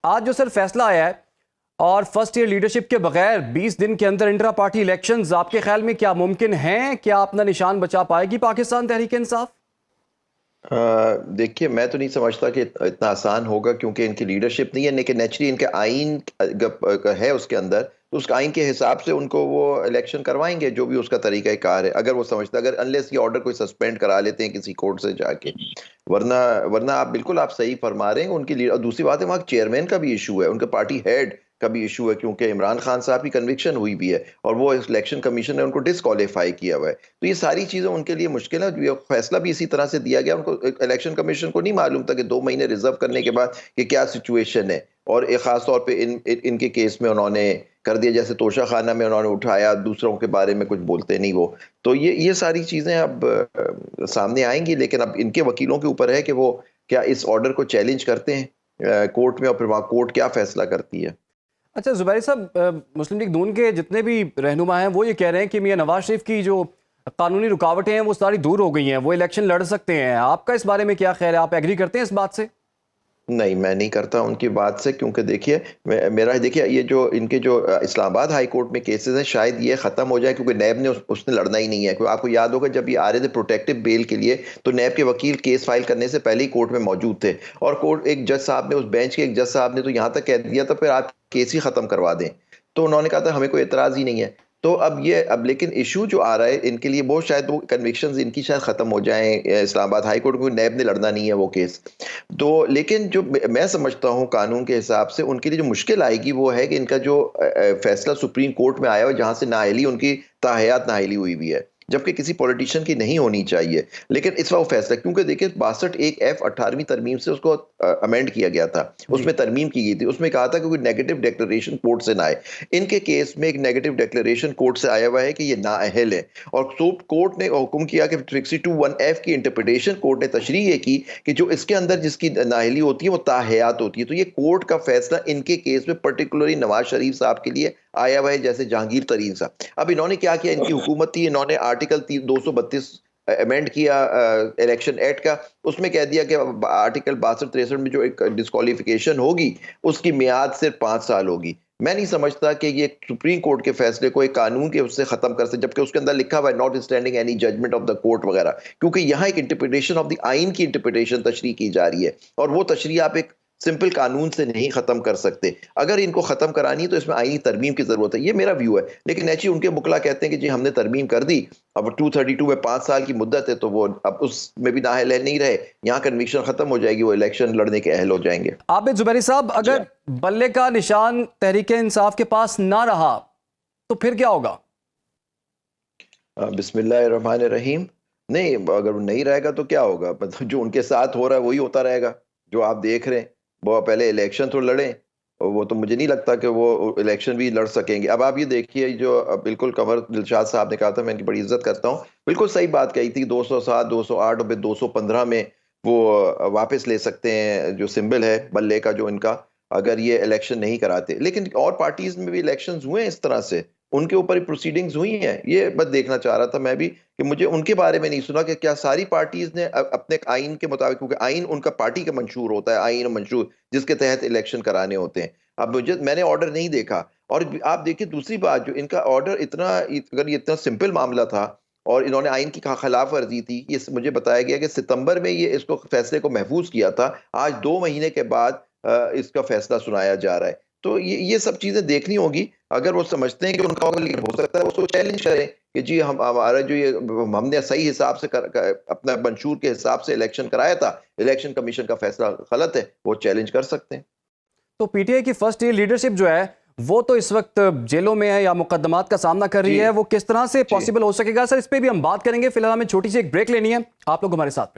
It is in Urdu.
آج جو سر فیصلہ آیا ہے اور فرسٹ ایئر لیڈرشپ کے بغیر 20 دن کے اندر انٹرا پارٹی الیکشنز آپ کے خیال میں کیا ممکن ہیں؟ کیا اپنا نشان بچا پائے گی پاکستان تحریک انصاف؟ دیکھیے میں تو نہیں سمجھتا کہ اتنا آسان ہوگا، کیونکہ ان کی لیڈرشپ نہیں ہے، لیکن نیچرلی ان کے آئین ہے اس کے اندر، تو اس آئین کے حساب سے ان کو وہ الیکشن کروائیں گے جو بھی اس کا طریقہ کار ہے، اگر وہ سمجھتا، اگر انلیس یہ آرڈر کوئی سسپینڈ کرا لیتے ہیں کسی کورٹ سے جا کے، ورنہ آپ صحیح فرما رہے ہیں ان کی اور دوسری بات ہے وہاں چیئرمین کا بھی ایشو ہے، ان کے پارٹی ہیڈ کا بھی ایشو ہے، کیونکہ عمران خان صاحب کی کنوکشن ہوئی بھی ہے اور وہ الیکشن کمیشن نے ان کو ڈسکوالیفائی کیا ہوا ہے، تو یہ ساری چیزیں ان کے لیے مشکل ہے۔ یہ فیصلہ بھی اسی طرح سے دیا گیا، ان کو الیکشن کمیشن کو نہیں معلوم تھا کہ 2 مہینے ریزرو کرنے کے بعد کہ کیا سچویشن ہے، اور ایک خاص طور پہ ان کے کیس میں انہوں نے کر دیا، جیسے توشہ خانہ میں انہوں نے اٹھایا، دوسروں کے بارے میں کچھ بولتے نہیں وہ، تو یہ ساری چیزیں اب سامنے آئیں گی، لیکن اب ان کے وکیلوں کے اوپر ہے کہ وہ کیا اس آرڈر کو چیلنج کرتے ہیں کورٹ میں، اور پھر وہاں کورٹ کیا فیصلہ کرتی ہے۔ اچھا زبیری صاحب، مسلم لیگ نون کے جتنے بھی رہنما ہیں وہ یہ کہہ رہے ہیں کہ میاں نواز شریف کی جو قانونی رکاوٹیں ہیں وہ ساری دور ہو گئی ہیں، وہ الیکشن لڑ سکتے ہیں۔ آپ کا اس بارے میں کیا خیال ہے؟ آپ ایگری کرتے ہیں اس بات سے؟ نہیں، میں نہیں کرتا ان کی بات سے، کیونکہ دیکھیے یہ جو ان کے جو اسلام آباد ہائی کورٹ میں کیسز ہیں شاید یہ ختم ہو جائے، کیونکہ نیب نے اس نے لڑنا ہی نہیں ہے، کیونکہ آپ کو یاد ہوگا جب یہ آ رہے تھے پروٹیکٹیو بیل کے لیے تو نیب کے وکیل کیس فائل کرنے سے پہلے ہی کورٹ میں موجود تھے، اور کورٹ ایک جج صاحب نے، اس بینچ کے ایک جج صاحب نے تو یہاں تک کہہ دیا تھا پھر آپ کیس ہی ختم کروا دیں، تو انہوں نے کہا تھا ہمیں کوئی اعتراض ہی نہیں ہے۔ تو اب لیکن ایشو جو آ رہا ہے ان کے لیے وہ شاید وہ کنوکشنز ان کی شاید ختم ہو جائیں اسلام آباد ہائی کورٹ کو، نیب نے لڑنا نہیں ہے وہ کیس، تو لیکن جو میں سمجھتا ہوں قانون کے حساب سے ان کے لیے جو مشکل آئے گی وہ ہے کہ ان کا جو فیصلہ سپریم کورٹ میں آیا ہوا جہاں سے نااہلی ان کی تاحیات نااہلی ہوئی بھی ہے، جبکہ کسی پولیٹیشین کی نہیں ہونی چاہیے، لیکن اس وقت فیصلہ کیونکہ دیکھیں 62(1)(f) 18ویں ترمیم سے اس کو امینڈ کیا گیا تھا، اس میں ترمیم کی گئی تھی، اس میں کہا تھا کہ کوئی نیگیٹو ڈیکلریشن کورٹ سے نہ آئے، ان کے کیس میں ایک نیگیٹو ڈیکلریشن کورٹ سے آیا ہوا ہے کہ یہ نااہل ہے، اور کورٹ نے حکم کیا کہ 62(1)(f) کی انٹرپریٹیشن کورٹ نے تشریح یہ کی کہ جو اس کے اندر جس کی نااہلی ہوتی ہے وہ تاحیات ہوتی ہے، تو یہ کورٹ کا فیصلہ ان کے کیس میں پرٹیکولرلی نواز شریف صاحب کے لیے آیا ہوا ہے، جیسے جہانگیر ترین صاحب۔ اب انہوں نے کیا کیا، ان کی حکومت تھی، انہوں نے آرٹیکل 232 امینڈ کیا الیکشن ایکٹ کا، اس میں کہہ دیا کہ آرٹیکل 62-63 میں جو ایک ڈسکوالیفیکیشن ہوگی اس کی میعاد صرف 5 سال ہوگی۔ میں نہیں سمجھتا کہ یہ سپریم کورٹ کے فیصلے کو ایک قانون کے اس سے ختم کر سکتے، جبکہ اس کے اندر لکھا ہوا ہے not standing any judgment of the court وغیرہ، کیونکہ یہاں ایک انٹرپریٹیشن آف دی آئین کی انٹرپریٹیشن تشریح کی جا رہی ہے، اور وہ تشریح آپ ایک سمپل قانون سے نہیں ختم کر سکتے، اگر ان کو ختم کرانی ہے تو اس میں آئینی ترمیم کی ضرورت ہے، یہ میرا ویو ہے، لیکن نیچی ان کے وکلا کہتے ہیں کہ جی ہم نے ترمیم کر دی، اب 232 میں 5 سال کی مدت ہے تو وہ اب اس میں بھی نااہل نہیں رہے، یہاں کنوکشن ختم ہو جائے گی، وہ الیکشن لڑنے کے اہل ہو جائیں گے۔ عابد زبیری صاحب، اگر بلے کا نشان تحریک انصاف کے پاس نہ رہا تو پھر کیا ہوگا؟ بسم اللہ الرحمن الرحیم، نہیں اگر وہ نہیں رہے گا تو کیا ہوگا، مطلب جو ان کے ساتھ ہو رہا ہے وہی ہوتا رہے گا جو آپ دیکھ رہے ہیں، وہ پہلے الیکشن تو لڑیں، وہ تو مجھے نہیں لگتا کہ وہ الیکشن بھی لڑ سکیں گے۔ اب آپ یہ دیکھیے جو بالکل قمر دلشاد صاحب نے کہا تھا، میں ان کی بڑی عزت کرتا ہوں، بالکل صحیح بات کہی تھی، 207 208 اور 215 میں وہ واپس لے سکتے ہیں جو سمبل ہے بلے کا جو ان کا، اگر یہ الیکشن نہیں کراتے، لیکن اور پارٹیز میں بھی الیکشنز ہوئے ہیں اس طرح سے، ان کے اوپر پروسیڈنگز ہوئی ہیں، یہ بس دیکھنا چاہ رہا تھا میں بھی کہ مجھے ان کے بارے میں نہیں سنا کہ کیا ساری پارٹیز نے اپنے آئین کے مطابق، کیونکہ آئین ان کا پارٹی کا منشور ہوتا ہے، آئین و منشور جس کے تحت الیکشن کرانے ہوتے ہیں۔ اب میں نے آرڈر نہیں دیکھا، اور آپ دیکھیں دوسری بات، جو ان کا آرڈر اگر یہ اتنا سمپل معاملہ تھا اور انہوں نے آئین کی خلاف ورزی تھی، یہ مجھے بتایا گیا کہ ستمبر میں یہ اس کو فیصلے کو محفوظ کیا تھا، آج 2 مہینے کے بعد اس کا فیصلہ سنایا جا رہا ہے، تو یہ سب چیزیں دیکھنی ہوگی، اگر وہ سمجھتے ہیں کہ ان کا ہو سکتا ہے وہ چیلنج کریں کہ جی ہمارا جو ہم نے صحیح حساب سے اپنا منشور کے حساب سے الیکشن کرایا تھا، الیکشن کمیشن کا فیصلہ غلط ہے، وہ چیلنج کر سکتے ہیں۔ تو پی ٹی آئی کی فرسٹ ایئر لیڈرشپ جو ہے وہ تو اس وقت جیلوں میں ہے یا مقدمات کا سامنا کر رہی ہے، وہ کس طرح سے پاسبل ہو سکے گا؟ سر اس پہ بھی ہم بات کریں گے، فی الحال ہمیں چھوٹی سی ایک بریک لینی ہے، آپ لوگ ہمارے ساتھ